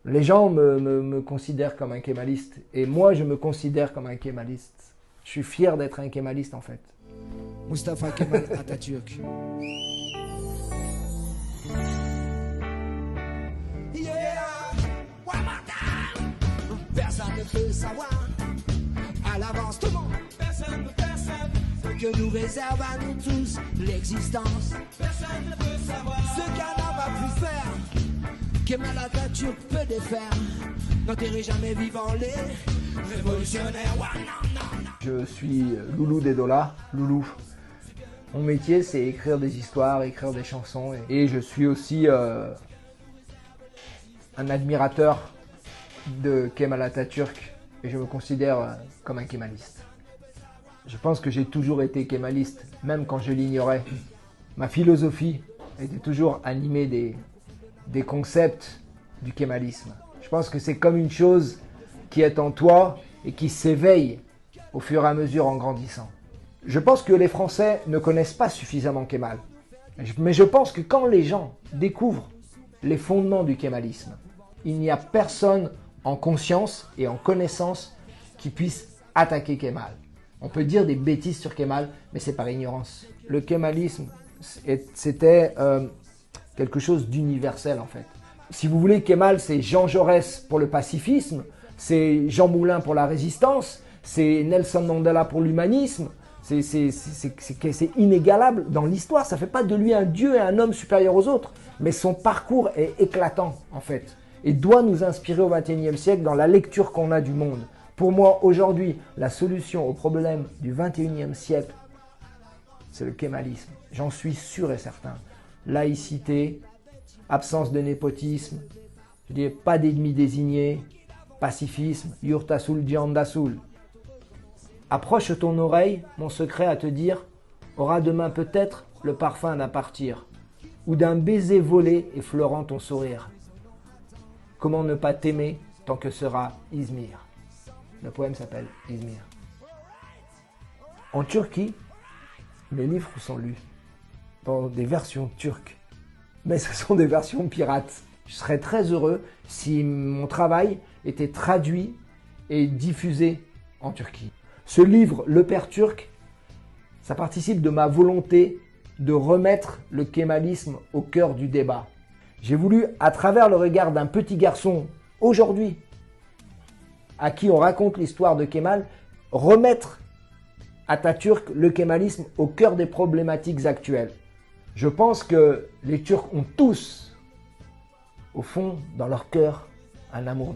Les gens me considèrent comme un kémaliste. Et moi, je me considère comme un kémaliste. Je suis fier d'être un kémaliste, en fait. Mustafa Kemal Atatürk. Personne ne peut savoir à l'avance tout le monde. Personne que nous réserve à nous tous l'existence. Personne ne peut savoir ce qu'un homme a pu faire. Kemal Atatürk peut défaire. N'enterrez jamais vivant les révolutionnaires. Je suis Loulou des Dollars, Loulou. Mon métier, c'est écrire des histoires, écrire des chansons. Et je suis aussi un admirateur de Kemal Atatürk. Et je me considère comme un kémaliste. Je pense que j'ai toujours été kémaliste, même quand je l'ignorais. Ma philosophie était toujours animée des concepts du kémalisme. Je pense que c'est comme une chose qui est en toi et qui s'éveille au fur et à mesure en grandissant. Je pense que les Français ne connaissent pas suffisamment Kemal. Mais je pense que quand les gens découvrent les fondements du kémalisme, il n'y a personne en conscience et en connaissance qui puisse attaquer Kemal. On peut dire des bêtises sur Kemal, mais c'est par ignorance. Le kémalisme, c'était quelque chose d'universel en fait. Si vous voulez, Kemal, c'est Jean Jaurès pour le pacifisme, c'est Jean Moulin pour la résistance, c'est Nelson Mandela pour l'humanisme. C'est inégalable dans l'histoire. Ça ne fait pas de lui un dieu et un homme supérieur aux autres. Mais son parcours est éclatant, en fait. Et doit nous inspirer au XXIe siècle dans la lecture qu'on a du monde. Pour moi, aujourd'hui, la solution au problème du XXIe siècle, c'est le kémalisme. J'en suis sûr et certain. Laïcité, absence de népotisme, je dis pas d'ennemis désignés, pacifisme, yurtasul diandasul. Approche ton oreille, mon secret à te dire, aura demain peut-être le parfum d'un partir, ou d'un baiser volé effleurant ton sourire. Comment ne pas t'aimer tant que sera Izmir? Le poème s'appelle Izmir. En Turquie, mes livres sont lus dans des versions turques, mais ce sont des versions pirates. Je serais très heureux si mon travail était traduit et diffusé en Turquie. Ce livre, Le Père Turc, ça participe de ma volonté de remettre le kémalisme au cœur du débat. J'ai voulu, à travers le regard d'un petit garçon, aujourd'hui, à qui on raconte l'histoire de Kemal, remettre Atatürk, le kémalisme, au cœur des problématiques actuelles. Je pense que les Turcs ont tous, au fond, dans leur cœur, un amour.